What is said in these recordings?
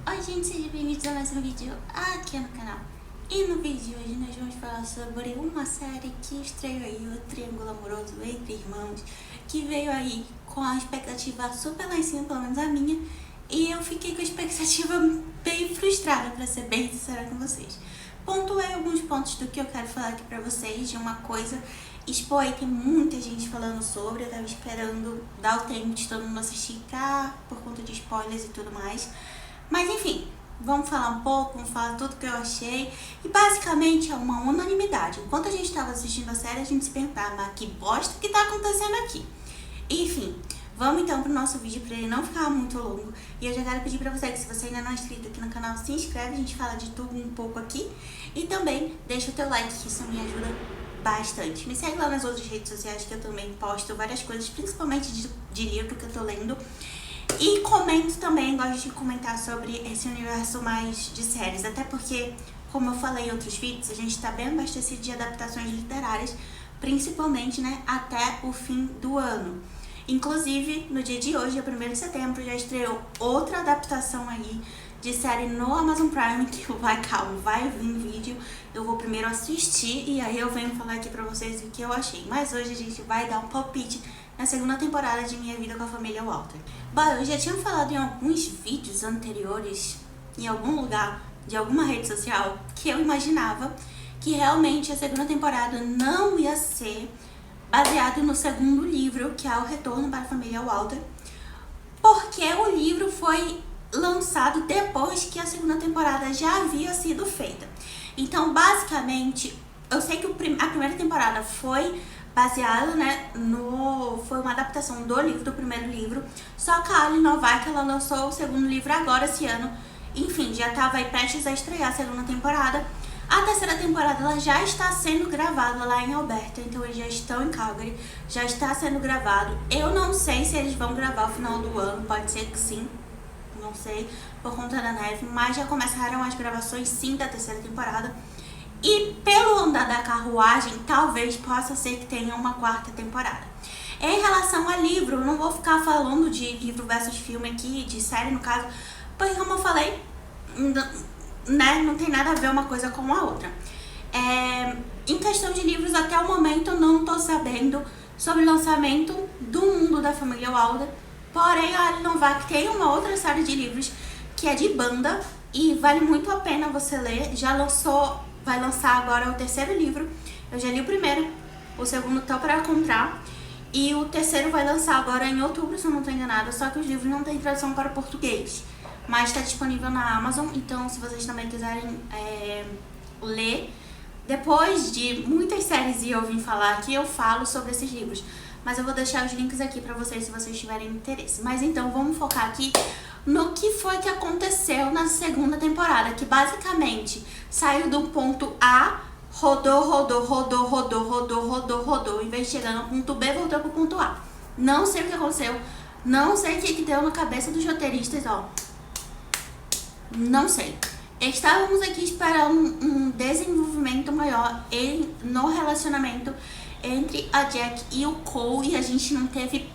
Oi gente, sejam bem-vindos a mais um vídeo aqui no canal. E no vídeo de hoje nós vamos falar sobre uma série que estreou aí, o Triângulo Amoroso Entre Irmãos, que veio aí com a expectativa super lá em cima, pelo menos a minha, e eu fiquei com a expectativa bem frustrada, pra ser bem sincera com vocês. Pontuei alguns pontos do que eu quero falar aqui pra vocês, de uma coisa, expor aí, tem muita gente falando sobre, eu tava esperando dar o tempo de todo mundo assistir por conta de spoilers e tudo mais. Mas enfim, vamos falar um pouco, vamos falar tudo que eu achei. E basicamente é uma unanimidade. Enquanto a gente estava assistindo a série, a gente se perguntava, mas que bosta que tá acontecendo aqui? Enfim, vamos então pro nosso vídeo para ele não ficar muito longo. E eu já quero pedir pra você que se você ainda não é inscrito aqui no canal, se inscreve, a gente fala de tudo um pouco aqui. E também deixa o teu like, que isso me ajuda bastante. Me segue lá nas outras redes sociais que eu também posto várias coisas, principalmente de livro que eu tô lendo. E comento também, gosto de comentar sobre esse universo mais de séries, até porque, como eu falei em outros vídeos, a gente tá bem abastecido de adaptações literárias, principalmente, né, até o fim do ano. Inclusive, no dia de hoje, dia 1º de setembro, já estreou outra adaptação aí de série no Amazon Prime, que vai vir vídeo. Eu vou primeiro assistir e aí eu venho falar aqui pra vocês o que eu achei. Mas hoje a gente vai dar um palpite na segunda temporada de Minha Vida com a Família Walter. Bom, eu já tinha falado em alguns vídeos anteriores, em algum lugar, de alguma rede social, que eu imaginava que realmente a segunda temporada não ia ser baseado no segundo livro, que é O Retorno para a Família Walter, porque o livro foi lançado depois que a segunda temporada já havia sido feita. Então, basicamente, eu sei que a primeira temporada foi baseada, né, foi uma adaptação do livro, do primeiro livro, só que a Aly Novak, ela lançou o segundo livro agora esse ano. Enfim, já estava aí prestes a estrear a segunda temporada. A terceira temporada ela já está sendo gravada lá em Alberta, então eles já estão em Calgary, já está sendo gravado. Eu não sei se eles vão gravar no final do ano, pode ser que sim, não sei, por conta da neve, mas já começaram as gravações sim da terceira temporada. E pelo andar da carruagem, talvez possa ser que tenha uma quarta temporada. Em relação a livro, eu não vou ficar falando de livro versus filme aqui, de série no caso, porque como eu falei, né, não tem nada a ver uma coisa com a outra. Em questão de livros, até o momento eu não tô sabendo sobre o lançamento do Mundo da Família Walter. Porém, a Aly Novak tem uma outra série de livros que é de banda e vale muito a pena você ler. Vai lançar agora o terceiro livro. Eu já li o primeiro, o segundo tá para comprar. E o terceiro vai lançar agora em outubro, se eu não estou enganada. Só que os livros não têm tradução para o português. Mas está disponível na Amazon, então se vocês também quiserem ler. Depois de muitas séries e eu vim falar aqui, eu falo sobre esses livros. Mas eu vou deixar os links aqui pra vocês se vocês tiverem interesse. Mas então vamos focar aqui no que foi que aconteceu na segunda temporada, que basicamente saiu do ponto A, rodou, em vez de chegar no ponto B, voltou pro ponto A. Não sei o que aconteceu, não sei o que deu na cabeça dos roteiristas, ó. Não sei. Estávamos aqui esperando um desenvolvimento maior no relacionamento entre a Jack e o Cole e a gente não teve,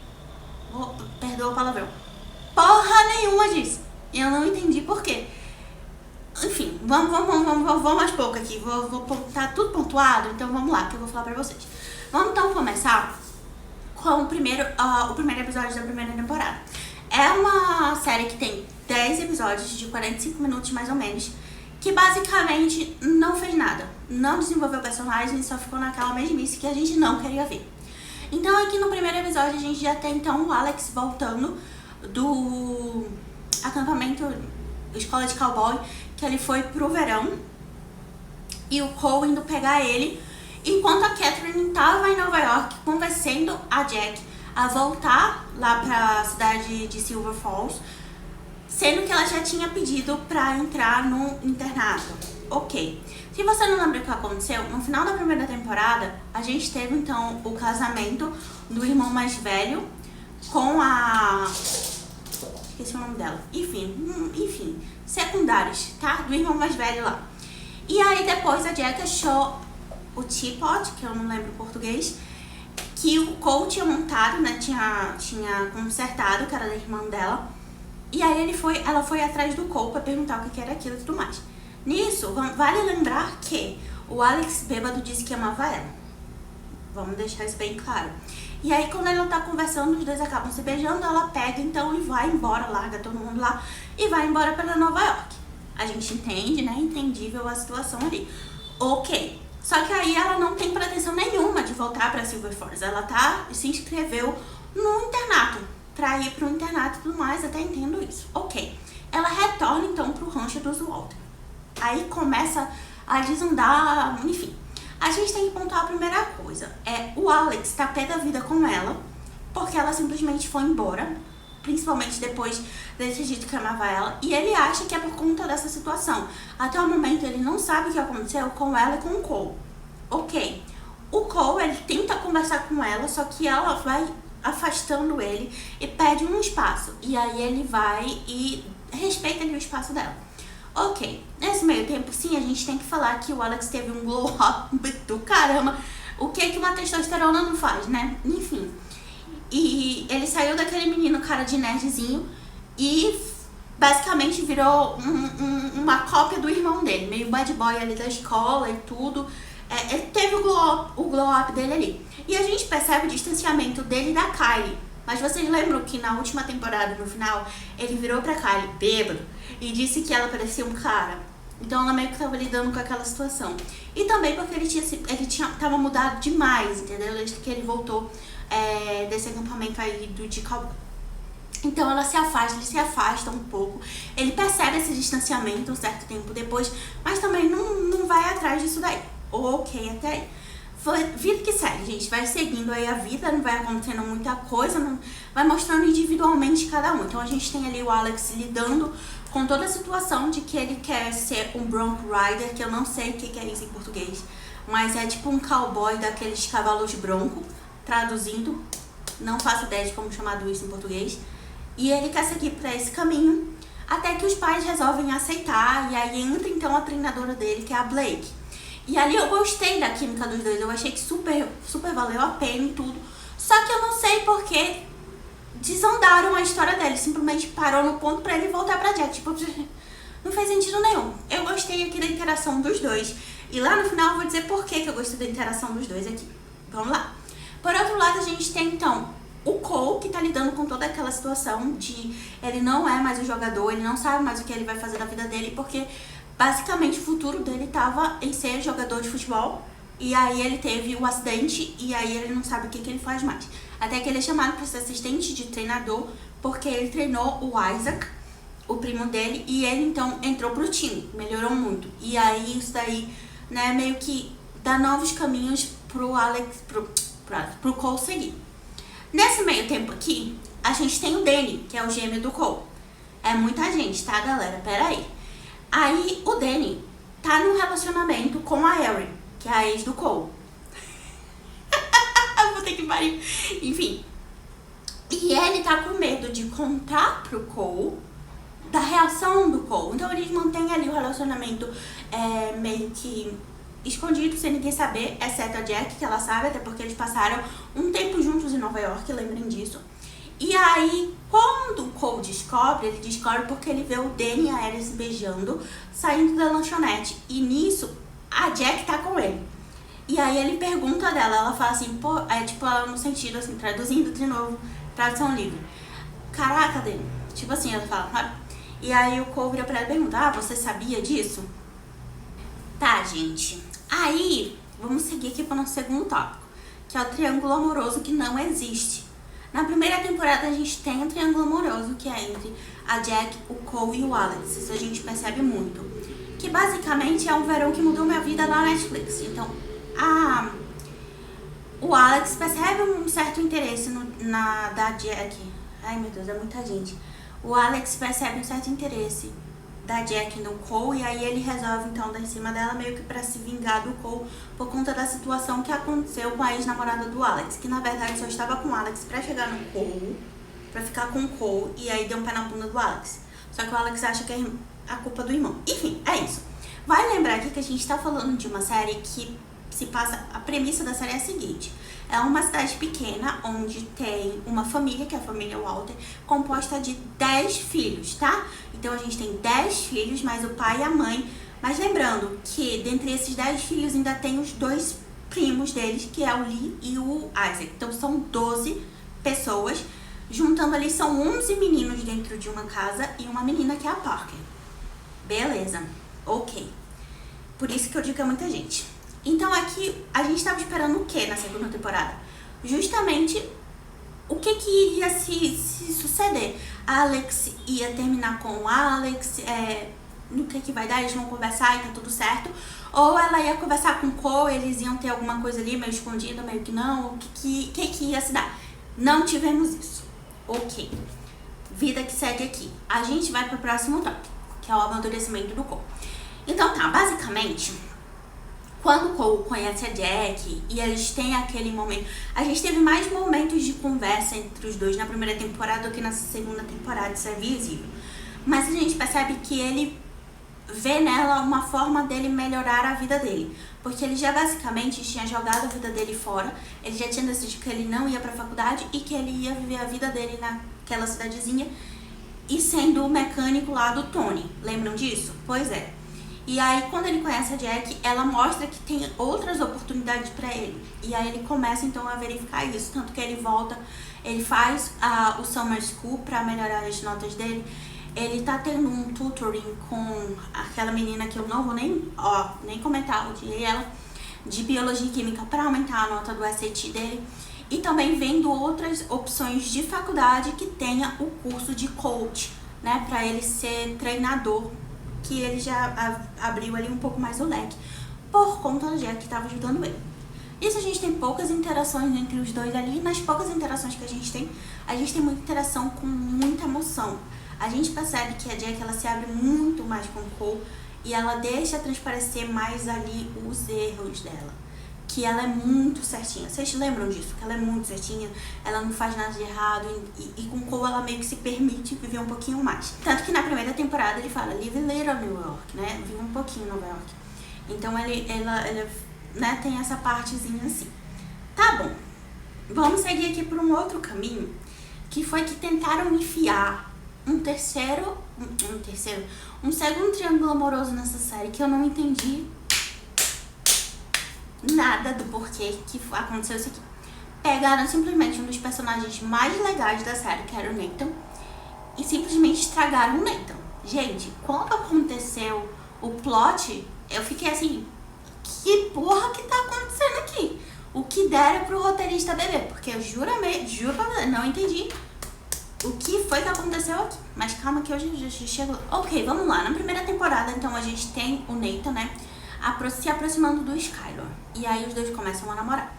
perdoa o palavrão, porra nenhuma disso. Eu não entendi por quê. Enfim, vamos mais pouco aqui. Tá tudo pontuado, então vamos lá que eu vou falar pra vocês. Vamos então começar com o primeiro episódio da primeira temporada. É uma série que tem 10 episódios de 45 minutos mais ou menos, que basicamente não fez nada, não desenvolveu personagens, só ficou naquela mesmice que a gente não queria ver. Então aqui no primeiro episódio a gente já tem então o Alex voltando do acampamento, escola de cowboy, que ele foi pro verão, e o Cole indo pegar ele, enquanto a Catherine estava em Nova York convencendo a Jack a voltar lá pra cidade de Silver Falls, sendo que ela já tinha pedido pra entrar no internato. Ok. Se você não lembra o que aconteceu, no final da primeira temporada, a gente teve então o casamento do irmão mais velho com a... esqueci o nome dela. Enfim, secundários, tá? Do irmão mais velho lá. E aí depois a Jack achou o teapot, que eu não lembro o português, que o Cole tinha montado, né? Tinha consertado, que era da irmã dela. E aí ela foi atrás do Cole pra perguntar o que era aquilo e tudo mais. Nisso, vale lembrar que o Alex bêbado disse que amava ela. Vamos deixar isso bem claro. E aí, quando ela tá conversando, os dois acabam se beijando, ela pega então e vai embora, larga todo mundo lá e vai embora para Nova York. A gente entende, né? Entendível a situação ali. Ok. Só que aí ela não tem pretensão nenhuma de voltar pra Silver Falls. Ela se inscreveu no internato, pra ir pro internato e tudo mais, até entendo isso. Ok. Ela retorna então pro rancho dos Walter. Aí começa a desandar, enfim. A gente tem que pontuar a primeira coisa. O Alex tá pé da vida com ela, porque ela simplesmente foi embora, principalmente depois dele ter dito que amava ela, e ele acha que é por conta dessa situação. Até o momento ele não sabe o que aconteceu com ela e com o Cole. Ok. O Cole, ele tenta conversar com ela, só que ela vai afastando ele e pede um espaço. E aí ele vai e respeita ali o espaço dela. Ok, nesse meio tempo, sim, a gente tem que falar que o Alex teve um glow up do caramba. O que uma testosterona não faz, né? Enfim. E ele saiu daquele menino cara de nerdzinho e basicamente virou uma cópia do irmão dele. Meio bad boy ali da escola e tudo. Ele teve o glow up dele ali. E a gente percebe o distanciamento dele da Kylie. Mas vocês lembram que na última temporada, no final, ele virou pra Kylie, bêbado, e disse que ela parecia um cara. Então ela meio que tava lidando com aquela situação. E também porque ele tava mudado demais, entendeu? Desde que ele voltou desse acampamento aí de cowboy. Então ele se afasta um pouco. Ele percebe esse distanciamento um certo tempo depois, mas também não vai atrás disso daí. Ok, até aí. Vida que segue, gente, vai seguindo aí a vida, não vai acontecendo muita coisa, vai mostrando individualmente cada um. Então a gente tem ali o Alex lidando com toda a situação de que ele quer ser um Bronco Rider, que eu não sei o que é isso em português, mas é tipo um cowboy daqueles cavalos bronco, traduzindo, não faço ideia de como chamar isso em português. E ele quer seguir para esse caminho, até que os pais resolvem aceitar, e aí entra então a treinadora dele, que é a Blake. E ali eu gostei da química dos dois, eu achei que super valeu a pena e tudo. Só que eu não sei porque desandaram a história dele, simplesmente parou no ponto pra ele voltar pra Jack. Tipo, não fez sentido nenhum. Eu gostei aqui da interação dos dois. E lá no final eu vou dizer por que eu gostei da interação dos dois aqui. Vamos lá. Por outro lado, a gente tem então o Cole, que tá lidando com toda aquela situação de ele não é mais o jogador, ele não sabe mais o que ele vai fazer da vida dele, porque basicamente o futuro dele tava em ser jogador de futebol. E aí ele teve o acidente e aí ele não sabe o que ele faz mais. Até que ele é chamado para ser assistente de treinador, porque ele treinou o Isaac, o primo dele, e ele então entrou pro time, melhorou muito. E aí isso daí, né, meio que dá novos caminhos pro Alex, pro Cole seguir. Nesse meio tempo aqui, a gente tem o Danny, que é o gêmeo do Cole. É muita gente, tá, galera? Pera aí. Aí o Danny tá num relacionamento com a Erin, que é a ex do Cole. Vou ter que parir. Enfim. E ele tá com medo de contar pro Cole da reação do Cole. Então eles mantêm ali o relacionamento meio que escondido, sem ninguém saber, exceto a Jack, que ela sabe, até porque eles passaram um tempo juntos em Nova York, lembrem disso. E aí, quando o Cole descobre, ele descobre porque ele vê o Danny e a Erin se beijando, saindo da lanchonete. E nisso, a Jack tá com ele. E aí ele pergunta dela, ela fala assim, pô, tipo, ela no sentido assim, traduzindo de novo, tradução livre. Caraca, Danny. Tipo assim, ela fala, sabe? E aí o Cole vira pra ela e pergunta, você sabia disso? Tá, gente. Aí, vamos seguir aqui para o nosso segundo tópico, que é o triângulo amoroso que não existe. Na primeira temporada a gente tem um triângulo amoroso que é entre a Jack, o Cole e o Alex. Isso a gente percebe muito. Que basicamente é um verão que mudou minha vida na Netflix. Então, o Alex percebe um certo interesse da Jack. Ai meu Deus, é muita gente. O Alex percebe um certo interesse da Jack no Cole, e aí ele resolve então dar em cima dela meio que pra se vingar do Cole por conta da situação que aconteceu com a ex-namorada do Alex, que na verdade só estava com o Alex pra chegar no Cole, pra ficar com o Cole, e aí deu um pé na bunda do Alex. Só que o Alex acha que é a culpa do irmão. Enfim, é isso. Vai lembrar aqui que a gente tá falando de uma série que se passa, a premissa da série é a seguinte: é uma cidade pequena onde tem uma família, que é a família Walter, composta de 10 filhos, tá? Então a gente tem 10 filhos, mais o pai e a mãe. Mas lembrando que dentre esses 10 filhos ainda tem os 2 primos deles, que é o Lee e o Isaac. Então são 12 pessoas. Juntando ali são 11 meninos dentro de uma casa e uma menina que é a Parker. Beleza, ok. Por isso que eu digo que é muita gente. Então aqui a gente estava esperando o que na segunda temporada? Justamente o que iria se suceder. A Alex ia terminar com o Alex, no que vai dar, eles vão conversar e tá tudo certo. Ou ela ia conversar com o Cole, eles iam ter alguma coisa ali meio escondida, meio que não, o que ia se dar. Não tivemos isso. Ok. Vida que segue aqui. A gente vai pro próximo tópico, que é o amadurecimento do Cole. Então tá, basicamente, quando o Cole conhece a Jack e eles têm aquele momento... A gente teve mais momentos de conversa entre os dois na primeira temporada do que na segunda temporada, isso é visível. Mas a gente percebe que ele vê nela uma forma dele melhorar a vida dele. Porque ele já basicamente tinha jogado a vida dele fora, ele já tinha decidido que ele não ia pra faculdade e que ele ia viver a vida dele naquela cidadezinha e sendo o mecânico lá do Tony. Lembram disso? Pois é. E aí, quando ele conhece a Jack, ela mostra que tem outras oportunidades pra ele. E aí ele começa, então, a verificar isso. Tanto que ele volta, ele faz o Summer School pra melhorar as notas dele. Ele tá tendo um tutoring com aquela menina que eu não vou nem comentar, odiei ela, de Biologia e Química pra aumentar a nota do SAT dele. E também vendo outras opções de faculdade que tenha o curso de coach, né? Pra ele ser treinador, que ele já abriu ali um pouco mais o leque, por conta da Jack que estava ajudando ele. Isso, a gente tem poucas interações entre os dois ali, e nas poucas interações que a gente tem muita interação com muita emoção. A gente percebe que a Jack, ela se abre muito mais com o Cole, e ela deixa transparecer mais ali os erros dela. Que ela é muito certinha. Vocês lembram disso? Que ela é muito certinha, ela não faz nada de errado, e com o Cole ela meio que se permite viver um pouquinho mais. Tanto que na primeira temporada ele fala, live a little New York, né? Vive um pouquinho Nova York. Então ela né, tem essa partezinha assim. Tá bom. Vamos seguir aqui por um outro caminho, que foi que tentaram enfiar um segundo triângulo amoroso nessa série, que eu não entendi nada do porquê que aconteceu isso aqui. Pegaram simplesmente um dos personagens mais legais da série, que era o Nathan, e simplesmente estragaram o Nathan. Gente, quando aconteceu o plot, eu fiquei assim, que porra que tá acontecendo aqui? O que deram pro roteirista beber? Porque eu juro não entendi o que foi que aconteceu aqui. Mas calma que hoje já chego. Ok, vamos lá. Na primeira temporada, então, a gente tem o Nathan, né, se aproximando do Skylar. E aí os dois começam a namorar.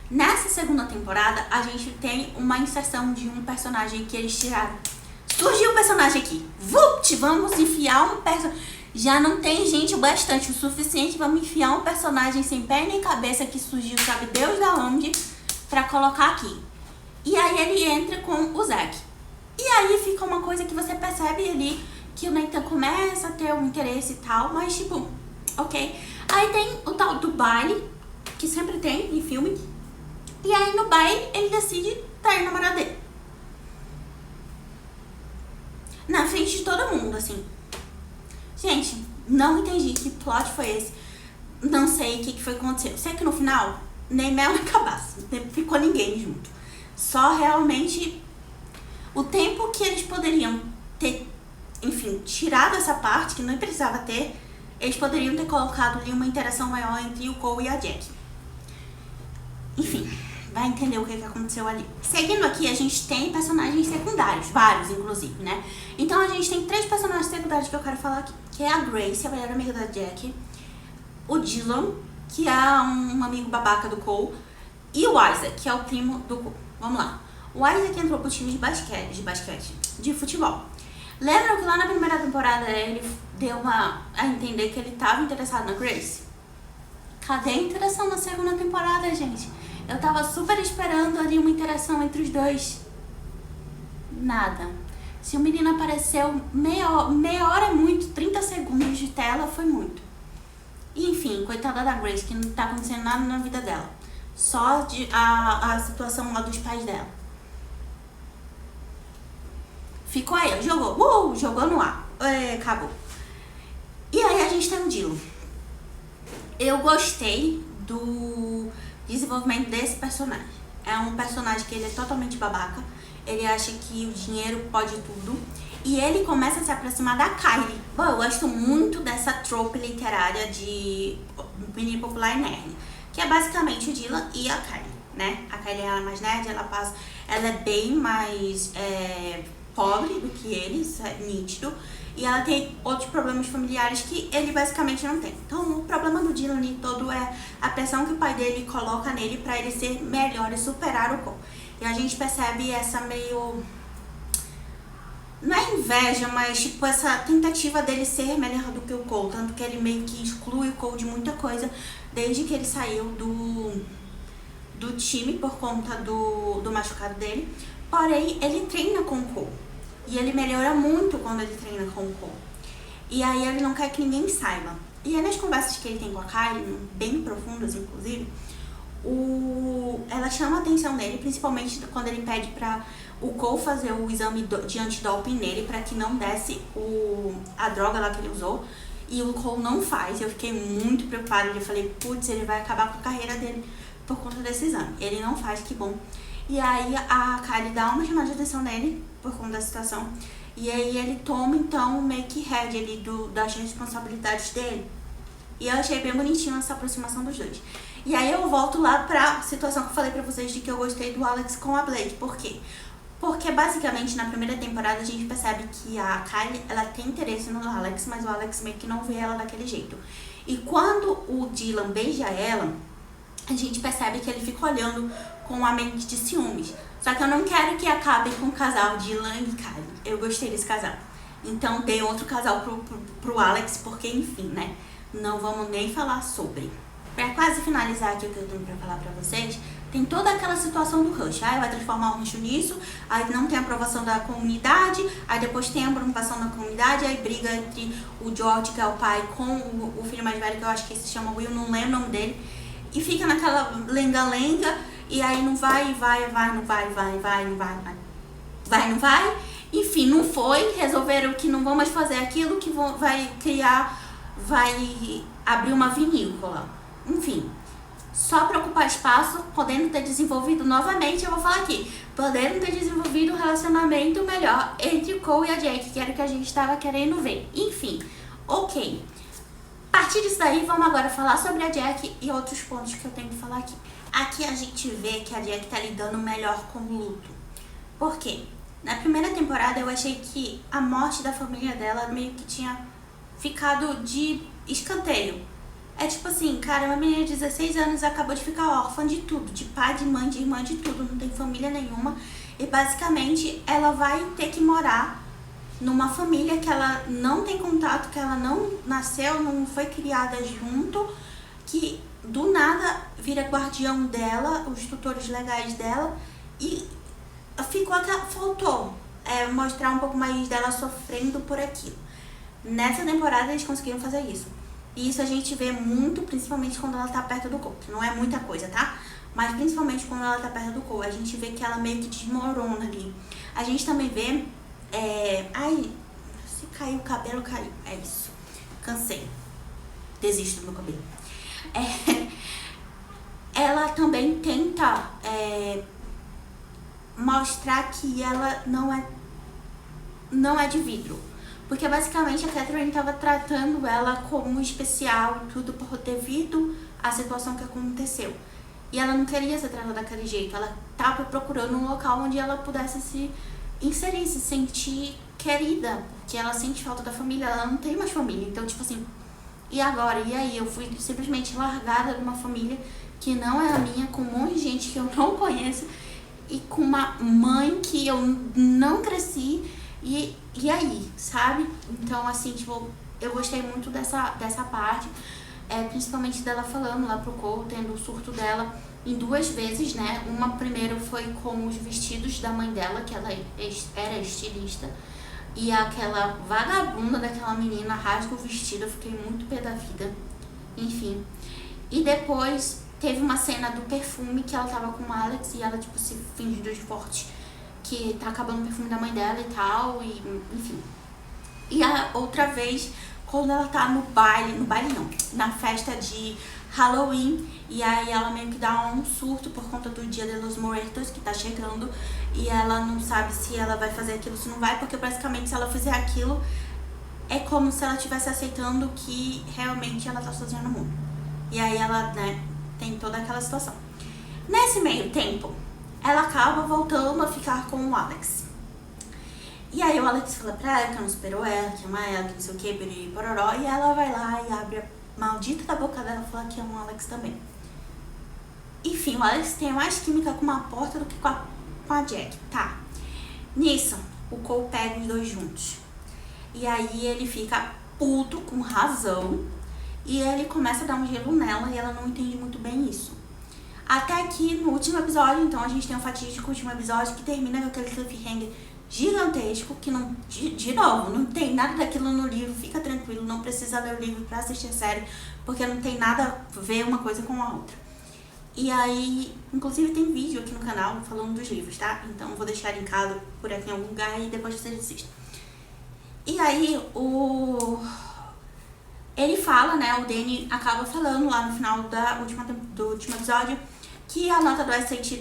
Nessa segunda temporada, a gente tem uma inserção de um personagem que eles tiraram. Surgiu o personagem aqui. Vupt! Vamos enfiar um personagem. Já não tem gente bastante o suficiente. Vamos enfiar um personagem sem pé nem cabeça que surgiu, sabe Deus da onde, pra colocar aqui. E aí ele entra com o Zack. E aí fica uma coisa que você percebe ali, que o Nathan começa a ter um interesse e tal, mas tipo, ok. Aí tem o tal do baile, que sempre tem em filme. E aí no baile ele decide trair o namorado dele. Na frente de todo mundo, assim. Gente, não entendi que plot foi esse. Não sei o que foi que aconteceu. Sei que no final, nem mel nem cabaço. Não ficou ninguém junto. Só realmente o tempo que eles poderiam ter, enfim, tirado essa parte, que não precisava ter, eles poderiam ter colocado ali uma interação maior entre o Cole e a Jack. Enfim, vai entender o que aconteceu ali. Seguindo aqui, a gente tem personagens secundários, vários inclusive, né? Então a gente tem 3 personagens secundários que eu quero falar aqui, que é a Grace, a melhor amiga da Jack, o Dylan, que é um amigo babaca do Cole, e o Isaac, que é o primo do Cole. Vamos lá. O Isaac entrou pro time de futebol. Lembram que lá na primeira temporada ele deu a entender que ele tava interessado na Grace? Cadê a interação na segunda temporada, gente? Eu tava super esperando ali uma interação entre os dois. Nada. Se o menino apareceu meia hora é muito, 30 segundos de tela foi muito. E, enfim. Enfim, coitada da Grace, que não tá acontecendo nada na vida dela. Só a situação lá dos pais dela. Ficou aí, jogou no ar. Acabou. E aí a gente tem o Dylan. Eu gostei do desenvolvimento desse personagem. É um personagem que ele é totalmente babaca. Ele acha que o dinheiro pode tudo. E ele começa a se aproximar da Kylie. Bom, eu gosto muito dessa trope literária de menino popular e nerd. Que é basicamente o Dylan e a Kylie, né? A Kylie é mais nerd, ela é bem mais pobre do que ele, isso é nítido. E ela tem outros problemas familiares que ele basicamente não tem. Então, o problema do Dylan todo é a pressão que o pai dele coloca nele pra ele ser melhor e superar o Cole. E a gente percebe essa meio... não é inveja, mas tipo essa tentativa dele ser melhor do que o Cole. Tanto que ele meio que exclui o Cole de muita coisa desde que ele saiu do time por conta do machucado dele. Porém, ele treina com o Cole. E ele melhora muito quando ele treina com o Cole. E aí ele não quer que ninguém saiba. E aí nas conversas que ele tem com a Kylie, bem profundas inclusive, ela chama a atenção dele, principalmente quando ele pede pra o Cole fazer o exame de antidoping nele pra que não desse a droga lá que ele usou. E o Cole não faz. Eu fiquei muito preocupada. Eu falei, putz, ele vai acabar com a carreira dele por conta desse exame. Ele não faz, que bom. E aí a Kylie dá uma chamada de atenção nele por conta da situação. E aí ele toma, então, meio que head ali das responsabilidades dele. E eu achei bem bonitinho essa aproximação dos dois. E aí eu volto lá pra situação que eu falei pra vocês de que eu gostei do Alex com a Blake. Por quê? Porque basicamente na primeira temporada a gente percebe que a Kylie, ela tem interesse no Alex, mas o Alex meio que não vê ela daquele jeito. E quando o Dylan beija ela, a gente percebe que ele fica olhando com a mente de ciúmes. Só que eu não quero que acabe com o casal Dylan e Kylie. Eu gostei desse casal. Então dei outro casal pro Alex, porque enfim, né? Não vamos nem falar sobre. Pra quase finalizar aqui o que eu tenho pra falar pra vocês, tem toda aquela situação do Rush. Aí vai transformar o Rush nisso, aí não tem aprovação da comunidade, aí depois tem a aprovação da comunidade, aí briga entre o George, que é o pai, com o filho mais velho, que eu acho que se chama Will, não lembro o nome dele. E fica naquela lenga-lenga, e aí não vai, não vai. Enfim, não foi, resolveram que não vão mais fazer aquilo, que vai abrir uma vinícola. Enfim, só para ocupar espaço, podendo ter desenvolvido novamente, eu vou falar aqui, podendo ter desenvolvido um relacionamento melhor entre o Cole e a Jack, que era o que a gente estava querendo ver. Enfim, ok. A partir disso daí, vamos agora falar sobre a Jack e outros pontos que eu tenho que falar aqui. Aqui a gente vê que a Jack tá lidando melhor com o luto. Por quê? Na primeira temporada eu achei que a morte da família dela meio que tinha ficado de escanteio. É tipo assim, cara, uma menina de 16 anos acabou de ficar órfã de tudo, de pai, de mãe, de irmã, de tudo, não tem família nenhuma. E basicamente ela vai ter que morar numa família que ela não tem contato, que ela não nasceu, não foi criada junto, que do nada vira guardião dela, os tutores legais dela, e faltou mostrar um pouco mais dela sofrendo por aquilo. Nessa temporada eles conseguiram fazer isso. E isso a gente vê muito, principalmente quando ela tá perto do Cole. Não é muita coisa, tá? Mas principalmente quando ela tá perto do Cole, a gente vê que ela meio que desmorona ali. A gente também vê... Ai, se caiu o cabelo, caiu. É isso. Cansei. Desisto do meu cabelo. Ela também tenta mostrar que ela não é de vidro. Porque basicamente a Catherine estava tratando ela como especial e tudo devido à situação que aconteceu. E ela não queria ser tratada daquele jeito. Ela estava procurando um local onde ela pudesse se inserir, se sentir querida. Porque ela sente falta da família, ela não tem mais família. Então, tipo assim, e agora? E aí? Eu fui simplesmente largada de uma família que não é a minha, com um monte de gente que eu não conheço. E com uma mãe que eu não cresci. E aí, sabe? Então, assim, tipo, eu gostei muito dessa parte, principalmente dela falando lá pro Cole, tendo o surto dela em 2 vezes, né? Uma primeiro foi com os vestidos da mãe dela, que ela era estilista, e aquela vagabunda daquela menina rasga o vestido, eu fiquei muito pé da vida. enfim. E depois teve uma cena do perfume que ela tava com o Alex e ela, tipo, se fingindo de forte que tá acabando o perfume da mãe dela e tal, e enfim. E a outra vez, quando ela tá no baile não, na festa de Halloween, e aí ela meio que dá um surto por conta do Dia de los Muertos que tá chegando, e ela não sabe se ela vai fazer aquilo, se não vai, porque basicamente se ela fizer aquilo, é como se ela estivesse aceitando que realmente ela tá sozinha no mundo. E aí ela, né, tem toda aquela situação. Nesse meio tempo, ela acaba voltando a ficar com o Alex. E aí o Alex fala pra ela que não superou ela, que ama ela, que não sei o que, piriri, pororó. E ela vai lá e abre a maldita da boca dela e fala que ama o Alex também. Enfim, o Alex tem mais química com uma porta do que com a Jack, tá? Nisso, o Cole pega os dois juntos. E aí ele fica puto, com razão. E ele começa a dar um gelo nela e ela não entende muito bem isso. Até que no último episódio, então a gente tem um fatídico último episódio que termina com aquele cliffhanger gigantesco, que não, de novo, não tem nada daquilo no livro, fica tranquilo, não precisa ler o livro pra assistir a série, porque não tem nada a ver uma coisa com a outra. E aí, inclusive tem vídeo aqui no canal falando dos livros, tá? Então vou deixar linkado por aqui em algum lugar e depois vocês assistem. E aí, ele fala, né, o Danny acaba falando lá no final do último episódio que a nota do SAT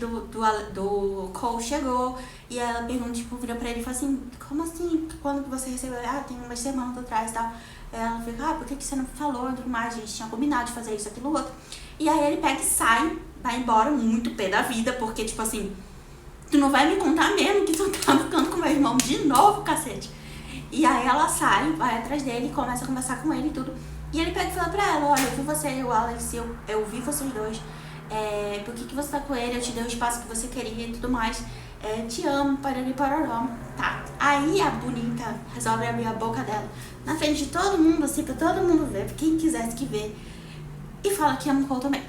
do Cole chegou, e ela pergunta, tipo, vira pra ele e fala assim, como assim, quando que você recebeu? Ah, tem umas semanas atrás e tal. Ela fica, por que você não falou e tudo mais, a gente tinha combinado de fazer isso, aquilo, outro. E aí ele pega e sai, vai embora muito pé da vida, porque, tipo assim, tu não vai me contar mesmo que tu tá ficando com meu irmão de novo, cacete. E aí ela sai, vai atrás dele, começa a conversar com ele e tudo. E ele pega e fala pra ela, olha, eu vi você e o Alex, eu vi vocês dois. Por que você tá com ele? Eu te dei o espaço que você queria e tudo mais. Te amo, parará, parará. Tá. Aí a bonita resolve abrir a boca dela na frente de todo mundo, assim, pra todo mundo ver, pra quem quisesse que ver. E fala que ama o Cole também.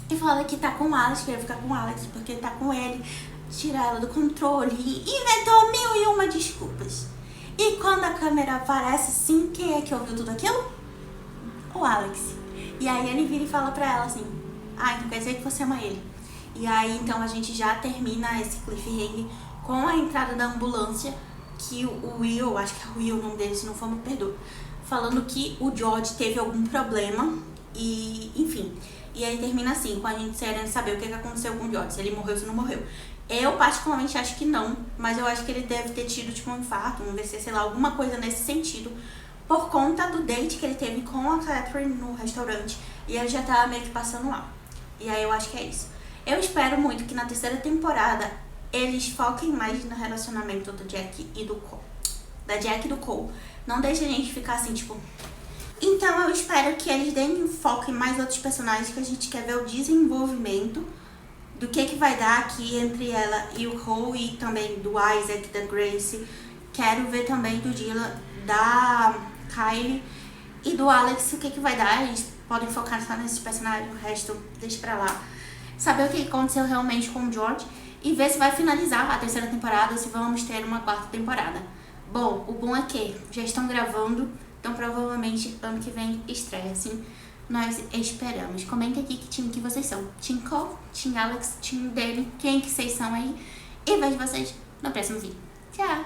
E fala que tá com o Alex, queria ficar com o Alex, porque tá com ele, tirar ela do controle. E inventou 1001 desculpas. E quando a câmera aparece assim, quem é que ouviu tudo aquilo? O Alex. E aí ele vira e fala pra ela assim, então quer dizer que você ama ele. E aí então a gente já termina esse cliffhanger com a entrada da ambulância, que o Will, acho que é o Will o nome dele, se não for me perdoa, falando que o George teve algum problema e enfim. E aí termina assim, com a gente querendo saber o que aconteceu com o George, se ele morreu ou se não morreu. Eu particularmente acho que não, mas eu acho que ele deve ter tido tipo um infarto, um AVC, sei lá, alguma coisa nesse sentido, por conta do date que ele teve com a Catherine no restaurante, e ele já tava meio que passando mal. E aí eu acho que é isso. Eu espero muito que na terceira temporada eles foquem mais no relacionamento do Jack e do Cole. Da Jack e do Cole. Não deixe a gente ficar assim, tipo... Então eu espero que eles deem foco em mais outros personagens, que a gente quer ver o desenvolvimento do que vai dar aqui entre ela e o Cole, e também do Isaac, da Grace. Quero ver também do Dylan, da Kylie e do Alex, o que vai dar. Eles podem focar só nesses personagens, o resto deixa pra lá. Saber o que aconteceu realmente com o George e ver se vai finalizar a terceira temporada ou se vamos ter uma quarta temporada. Bom, o bom é que já estão gravando, então provavelmente ano que vem estreia, assim nós esperamos. Comenta aqui que time que vocês são. Team Cole, Team Alex, Team Danny, quem que vocês são aí. E vejo vocês no próximo vídeo. Tchau!